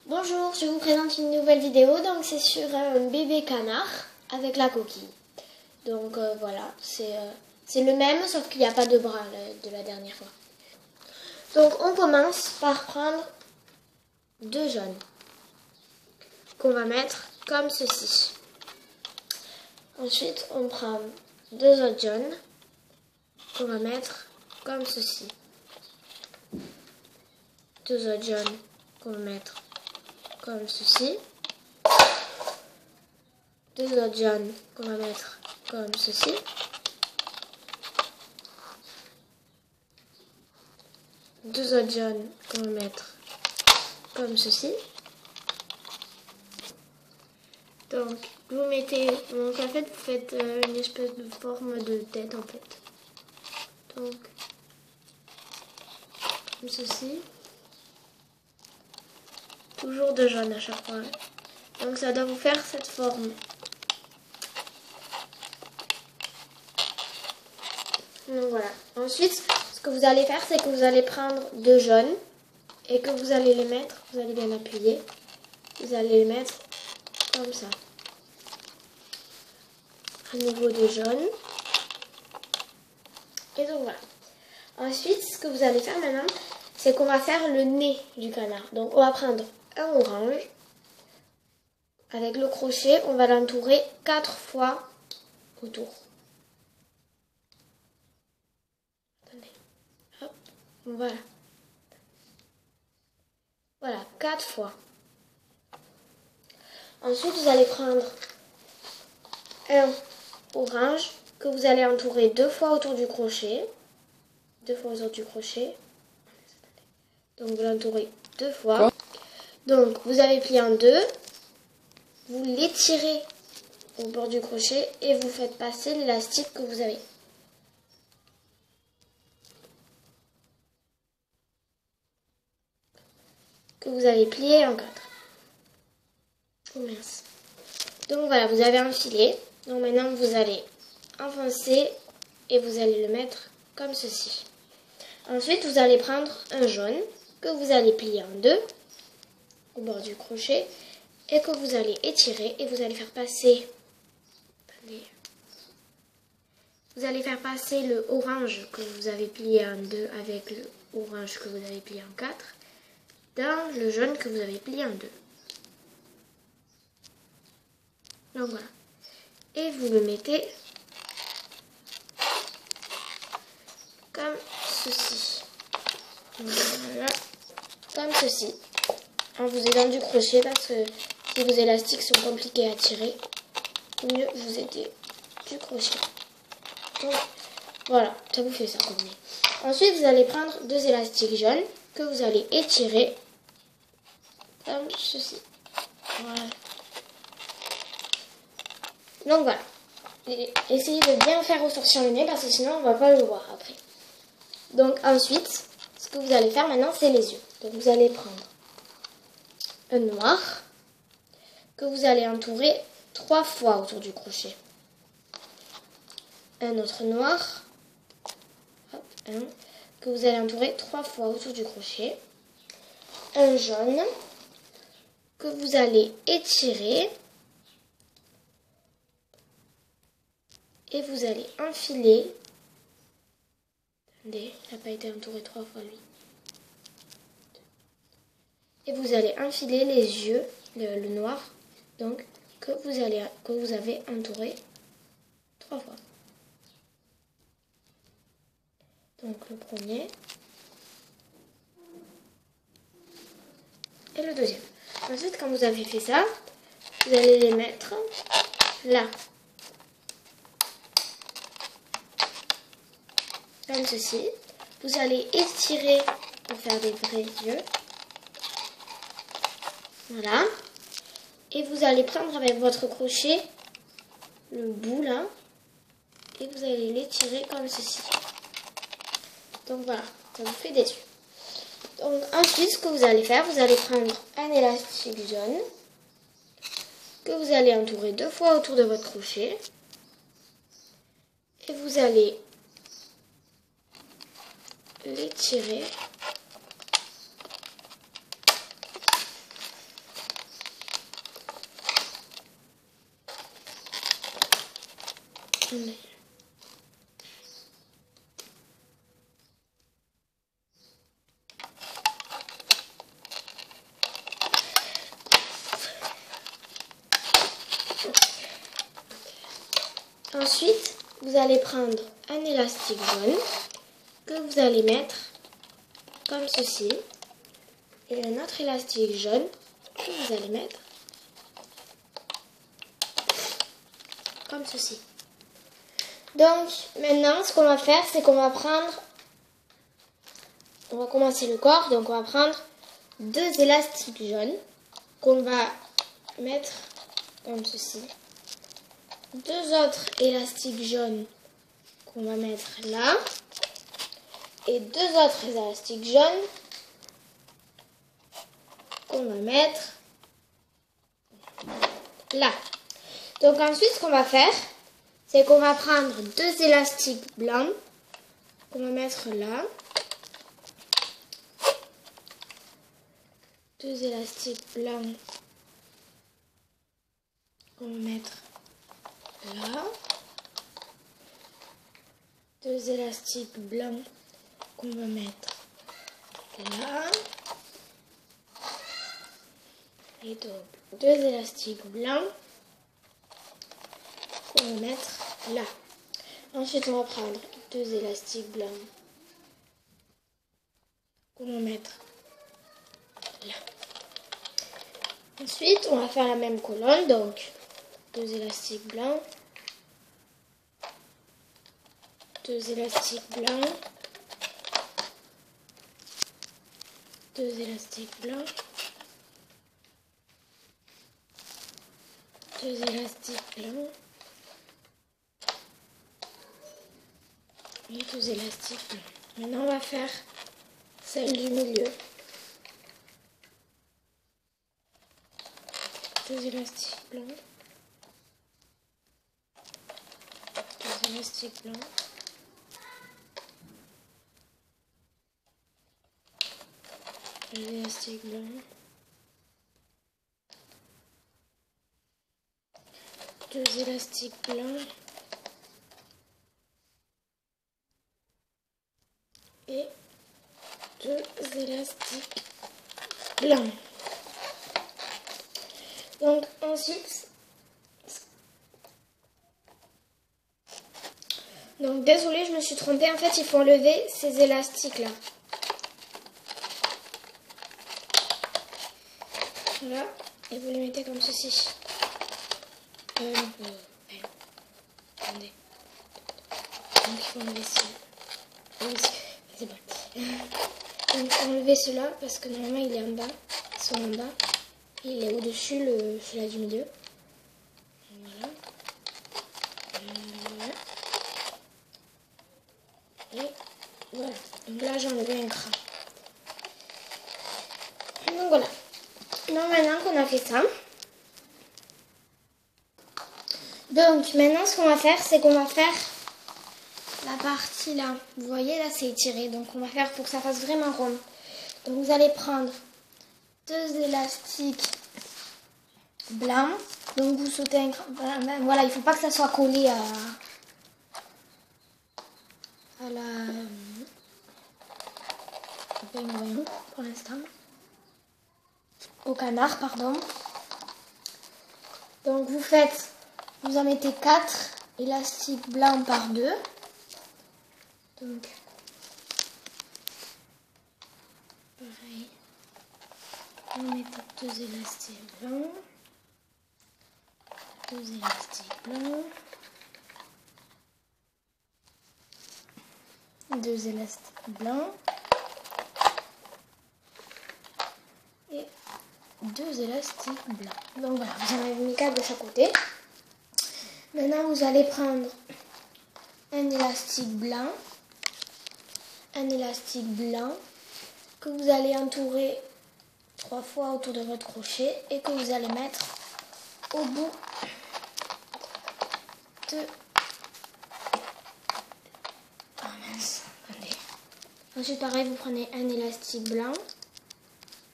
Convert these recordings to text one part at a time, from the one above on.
Bonjour, je vous présente une nouvelle vidéo. Donc c'est sur un bébé canard avec la coquille. Donc voilà, c'est le même sauf qu'il n'y a pas de bras de la dernière fois. Donc on commence par prendre deux jaunes qu'on va mettre comme ceci. Ensuite on prend deux autres jaunes qu'on va mettre comme ceci. Deux autres jaunes qu'on va mettre comme ceci. Deux autres jaunes qu'on va mettre comme ceci. Deux autres jaunes qu'on va mettre comme ceci. Donc vous mettez, donc en fait vous faites une espèce de forme de tête en fait. Donc comme ceci. Toujours de jaune à chaque fois. Donc ça doit vous faire cette forme. Donc voilà. Ensuite, ce que vous allez faire, c'est que vous allez prendre deux jaunes et que vous allez les mettre, vous allez bien appuyer. Vous allez les mettre comme ça. À nouveau deux jaunes. Et donc voilà. Ensuite, ce que vous allez faire maintenant, c'est qu'on va faire le nez du canard. Donc on va prendre un orange. Avec le crochet, on va l'entourer 4 fois autour. Attendez. Hop. Voilà. Voilà, 4 fois. Ensuite, vous allez prendre un orange que vous allez entourer 2 fois autour du crochet. 2 fois autour du crochet. Donc, vous l'entourez 2 fois. Donc, vous avez plié en deux. Vous l'étirez au bord du crochet et vous faites passer l'élastique que vous avez. Que vous avez plié en 4. Oh mince. Donc voilà, vous avez un filet. Donc maintenant vous allez enfoncer et vous allez le mettre comme ceci. Ensuite vous allez prendre un jaune que vous allez plier en deux au bord du crochet et que vous allez étirer et vous allez faire passer. Attendez. Vous allez faire passer le orange que vous avez plié en deux avec le orange que vous avez plié en 4 dans le jaune que vous avez plié en deux. Donc voilà. Et vous le mettez comme ceci. Voilà. Comme ceci. En vous aidant du crochet parce que si vos élastiques sont compliqués à tirer, mieux vous aider du crochet. Donc voilà, ça vous fait ça comme nez. Ensuite, vous allez prendre deux élastiques jaunes que vous allez étirer comme ceci. Voilà. Donc voilà. Et essayez de bien faire ressortir le nez parce que sinon on ne va pas le voir après. Donc ensuite, ce que vous allez faire maintenant, c'est les yeux. Donc vous allez prendre un noir que vous allez entourer 3 fois autour du crochet. Un autre noir, hop, que vous allez entourer 3 fois autour du crochet. Un jaune que vous allez étirer et vous allez enfiler. Attendez, il n'a pas été entouré 3 fois lui. Et vous allez enfiler les yeux, le noir, donc que vous avez entouré 3 fois. Donc le premier et le deuxième. Ensuite, quand vous avez fait ça, vous allez les mettre là. Comme ceci. Vous allez étirer pour faire des vrais yeux. Voilà. Et vous allez prendre avec votre crochet le bout là. Et vous allez l'étirer comme ceci. Donc voilà, ça vous fait des yeux. Donc ensuite, ce que vous allez faire, vous allez prendre un élastique jaune que vous allez entourer 2 fois autour de votre crochet. Et vous allez l'étirer Ensuite, vous allez prendre un élastique jaune que vous allez mettre comme ceci. Et un autre élastique jaune que vous allez mettre comme ceci. Donc maintenant ce qu'on va faire, c'est qu'on va prendre, on va commencer le corps, donc on va prendre deux élastiques jaunes qu'on va mettre comme ceci. Deux autres élastiques jaunes qu'on va mettre là. Et deux autres élastiques jaunes qu'on va mettre là. Donc ensuite, ce qu'on va faire, c'est qu'on va prendre deux élastiques blancs qu'on va mettre là. Deux élastiques blancs qu'on va mettre là. Deux élastiques blancs qu'on va mettre là. Et donc, deux élastiques blancs qu'on va mettre là. Ensuite, on va prendre deux élastiques blancs qu'on va mettre là. Ensuite, on va faire la même colonne, donc deux élastiques blancs, deux élastiques blancs, deux élastiques blancs, deux élastiques blancs et deux élastiques blancs. Maintenant, on va faire celle du milieu. Deux élastiques blancs, deux élastiques blancs, deux élastiques blancs, deux élastiques blancs et deux élastiques blancs. Donc ensuite, donc désolée, je me suis trompée. En fait, il faut enlever ces élastiques là. Voilà, et vous les mettez comme ceci. Attendez. Donc il faut enlever cela. C'est bon. Donc il faut enlever cela parce que normalement il est en bas. Ils sont en bas. Il est au-dessus, celui-là du milieu. Voilà. Et voilà. Donc là, j'ai enlevé un cran. Donc voilà. Donc maintenant qu'on a fait ça. Donc maintenant, ce qu'on va faire, c'est qu'on va faire la partie là. Vous voyez, là, c'est étiré. Donc on va faire pour que ça fasse vraiment rond. Donc vous allez prendre deux élastiques blancs. Donc vous sautez un... Voilà, il ne faut pas que ça soit collé à la pour l'instant. Au canard, pardon. Donc vous en mettez 4 élastiques blancs par 2. Donc pareil. On met deux élastiques blancs. Deux élastiques blancs. Deux élastiques blancs. Et deux élastiques blancs. Donc voilà, vous en avez mis 4 de chaque côté. Maintenant, vous allez prendre un élastique blanc. Un élastique blanc que vous allez entourer 3 fois autour de votre crochet et que vous allez mettre au bout de... Oh mince, attendez. Ensuite, pareil, vous prenez un élastique blanc,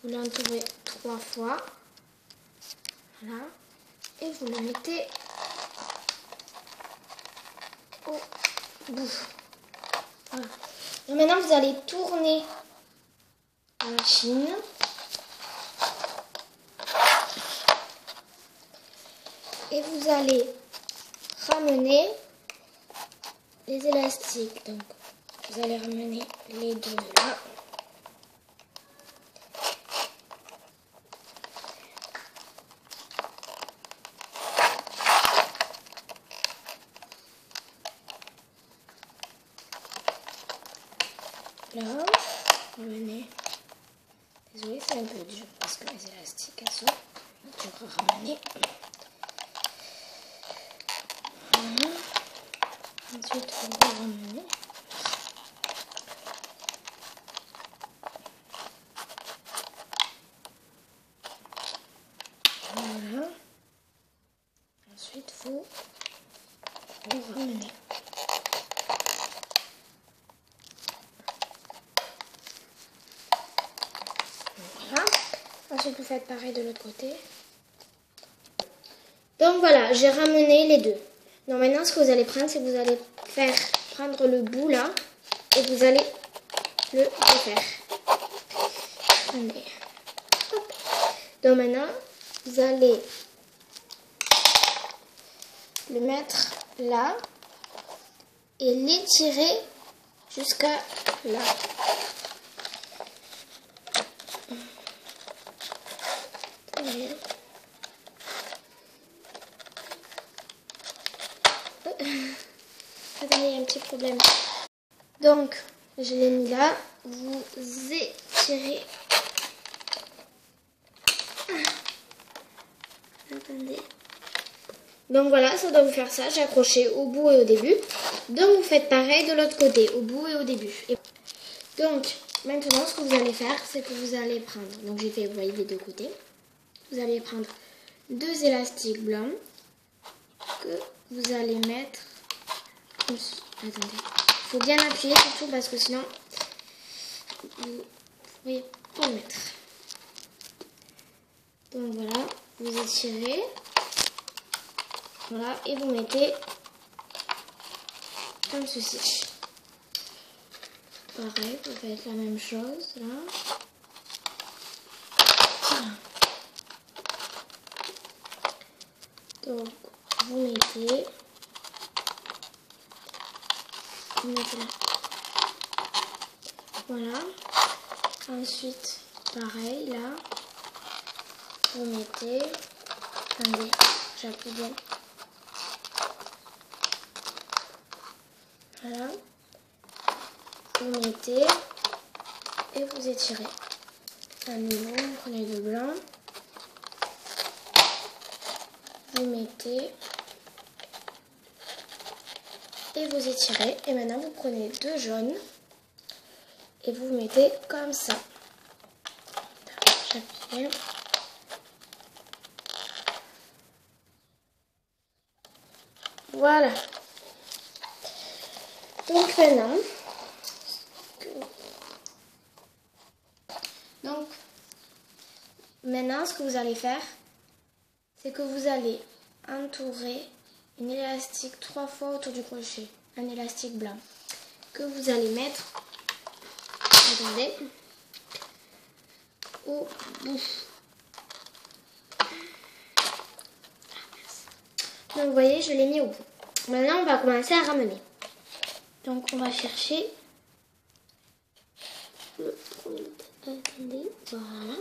vous l'entourez 3 fois, voilà, et vous le mettez au bout. Voilà. Donc maintenant, vous allez tourner la machine. Et vous allez ramener les élastiques. Donc, vous allez ramener les deux là. Là, ramenez. Désolée, c'est un peu dur parce que les élastiques, elles sont dures à ramener. Voilà. Ensuite, on va ramener. Voilà. Ensuite, vous ramenez. Voilà. Ensuite, vous faites pareil de l'autre côté. Donc voilà, j'ai ramené les deux. Donc maintenant, ce que vous allez prendre, c'est que vous allez prendre le bout là et vous allez le refaire. Attendez. Hop. Donc maintenant, vous allez le mettre là et l'étirer jusqu'à là. Attendez. Attendez, il y a un petit problème. Donc, je l'ai mis là. Vous étirez. Attendez. Donc voilà, ça doit vous faire ça. J'ai accroché au bout et au début. Donc vous faites pareil de l'autre côté, au bout et au début. Donc maintenant, ce que vous allez faire, c'est que vous allez prendre. Donc j'ai fait, vous voyez, les deux côtés. Vous allez prendre deux élastiques blancs que vous allez mettre. Attendez. Il faut bien appuyer surtout parce que sinon vous pourriez pas le mettre. Donc voilà, vous étirez. Voilà, et vous mettez comme ceci. Pareil, vous faites la même chose là. Voilà. Donc vous mettez là. Voilà. Ensuite, pareil là. Vous mettez. Attendez, j'appuie bien. Voilà. Vous mettez et vous étirez. À nouveau, vous prenez le blanc. Vous mettez et vous étirez. Et maintenant, vous prenez deux jaunes et vous mettez comme ça. J'appuie bien. Voilà. Donc maintenant, ce que vous allez faire, c'est que vous allez entourer une élastique 3 fois autour du crochet, un élastique blanc, que vous allez mettre, attendez, au bout. Donc vous voyez, je l'ai mis au bout. Maintenant, on va commencer à ramener. Donc on va chercher le premier. Attendez, voilà.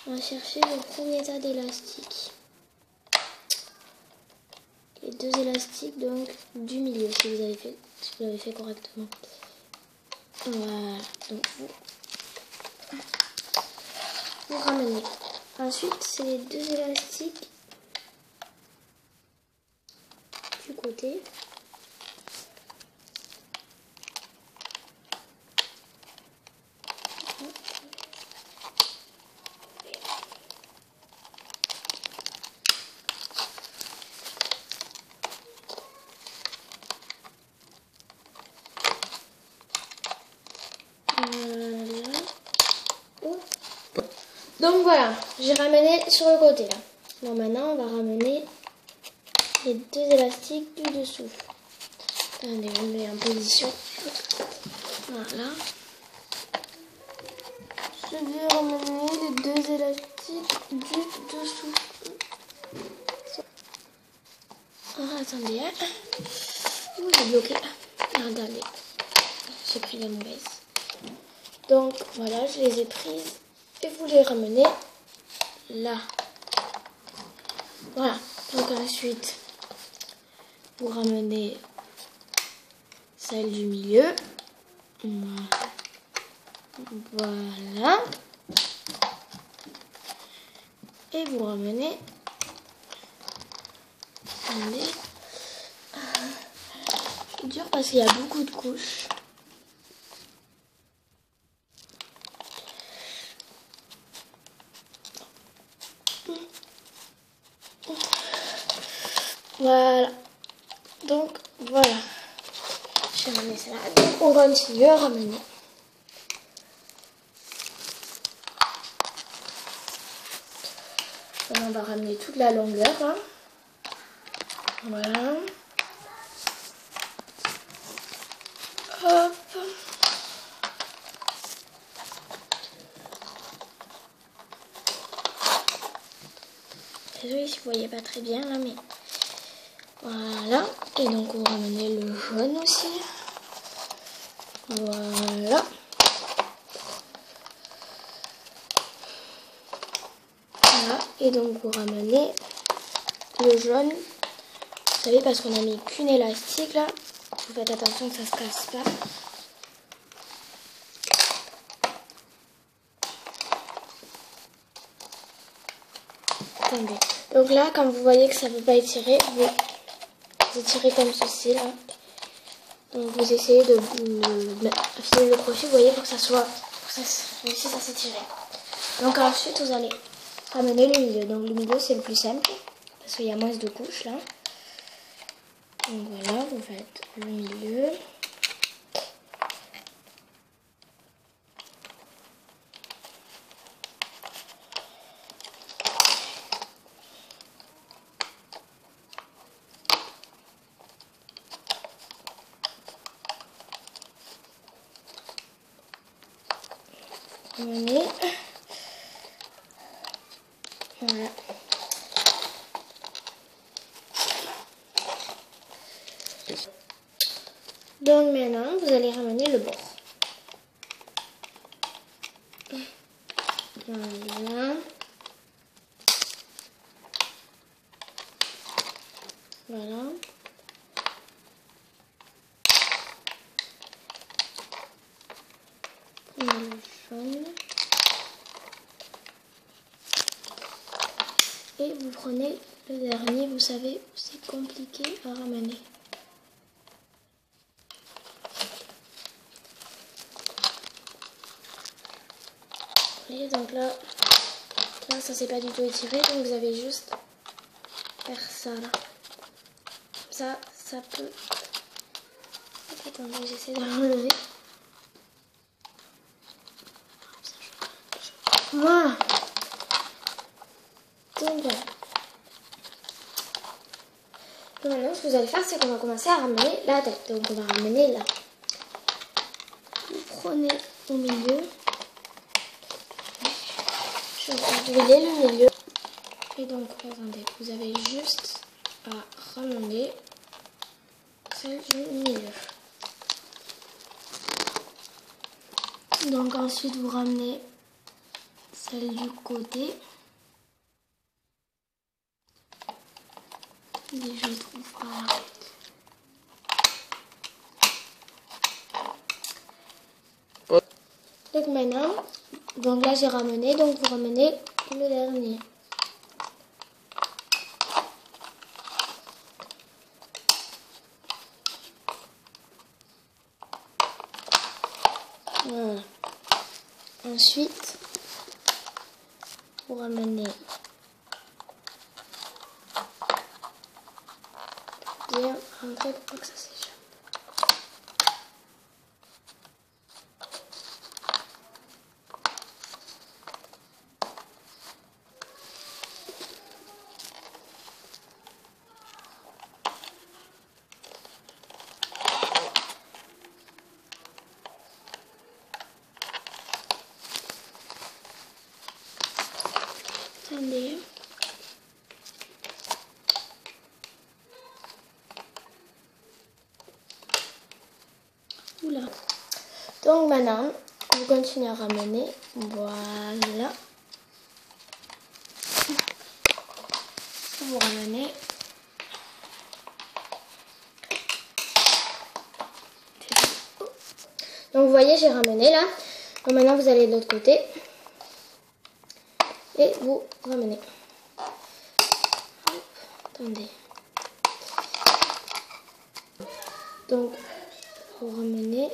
On va chercher le premier tas d'élastiques. Les deux élastiques donc du milieu si vous l'avez fait correctement. Voilà. Donc vous ramenez. Ensuite, c'est les deux élastiques du côté. Donc voilà, j'ai ramené sur le côté là. Donc maintenant on va ramener les deux élastiques du dessous. Attendez, je me mets en position. Voilà. Je vais ramener les deux élastiques du dessous. Ah, attendez, hein. Ouh, j'ai bloqué. Attendez, j'ai pris les mauvaises. Donc voilà, je les ai prises et vous les ramenez là. Voilà. Donc ensuite, vous ramenez celle du milieu. Voilà. Et vous ramenez. Attendez. C'est dur parce qu'il y a beaucoup de couches. Voilà. Donc voilà. Je vais ramener ça là. Donc on continue à ramener. On va ramener toute la longueur. Hein. Voilà. Hop. Désolée si vous voyez pas très bien là, mais voilà. Et donc on va ramener le jaune aussi. Voilà. Voilà. Et donc vous ramenez le jaune. Vous savez, parce qu'on a mis qu'une élastique là. Vous faites attention que ça se casse pas. Attendez. Donc là, quand vous voyez que ça ne peut pas étirer, vous étirez comme ceci là. Donc vous essayez de filer le crochet, vous voyez, pour que ça soit, pour que ça réussisse à s'étirer. Donc ensuite, vous allez ramener le milieu. Donc le milieu, c'est le plus simple, parce qu'il y a moins de couches là. Donc voilà, vous faites le milieu. Ramenez. Voilà. Donc maintenant, vous allez ramener le bord. Voilà. Voilà. Prenez le jaune. Et vous prenez le dernier, vous savez, c'est compliqué à ramener. Et donc là ça s'est pas du tout étiré, donc vous avez juste faire ça là. Ça peut... Attendez, j'essaie de l'enlever. Voilà. Donc voilà. Donc maintenant, ce que vous allez faire, c'est qu'on va commencer à ramener la tête. Donc on va ramener là. Vous prenez au milieu. Je vais griller le milieu. Et donc, attendez, vous avez juste à ramener celle du milieu. Donc ensuite, vous ramenez celle du côté. Et je trouve pas. Donc maintenant, donc là j'ai ramené, donc vous ramenez le dernier. Voilà. Ensuite, vous ramenez bien rentrer pour pas que ça s'échappe. Attendez. Oula. Donc maintenant, vous continuez à ramener. Voilà. Vous ramenez. Donc vous voyez, j'ai ramené là. Donc maintenant vous allez de l'autre côté. Et vous ramenez. Hop, attendez. Donc vous ramenez.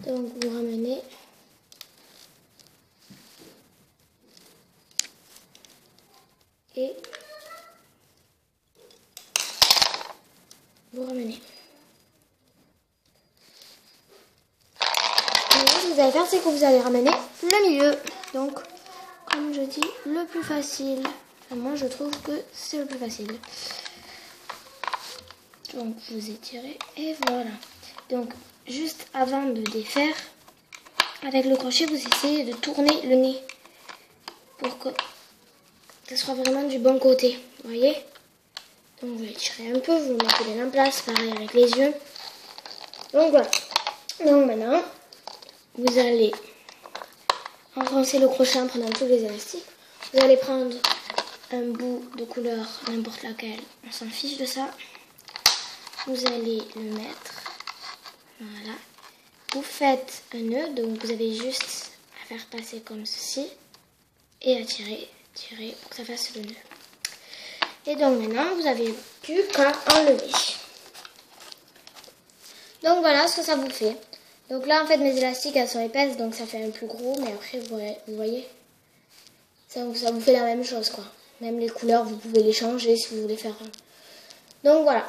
Donc vous ramenez. Et vous ramenez. Ce que vous allez faire, c'est que vous allez ramener le milieu. Donc, comme je dis, le plus facile. Enfin, moi, je trouve que c'est le plus facile. Donc, vous étirez et voilà. Donc, juste avant de défaire, avec le crochet, vous essayez de tourner le nez pour que ça soit vraiment du bon côté. Vous voyez? Donc, vous étirez un peu, vous mettez bien en place, pareil avec les yeux. Donc, voilà. Donc, maintenant, vous allez enfoncer le crochet en prenant tous les élastiques. Vous allez prendre un bout de couleur, n'importe laquelle, on s'en fiche de ça. Vous allez le mettre, voilà. Vous faites un nœud, donc vous avez juste à faire passer comme ceci et à tirer pour que ça fasse le nœud. Et donc maintenant, vous n'avez plus qu'à enlever. Donc voilà ce que ça vous fait. Donc là, en fait, mes élastiques, elles sont épaisses, donc ça fait un plus gros. Mais après, vous voyez, ça vous fait la même chose, quoi. Même les couleurs, vous pouvez les changer si vous voulez faire. Donc voilà.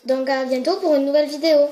Donc à bientôt pour une nouvelle vidéo.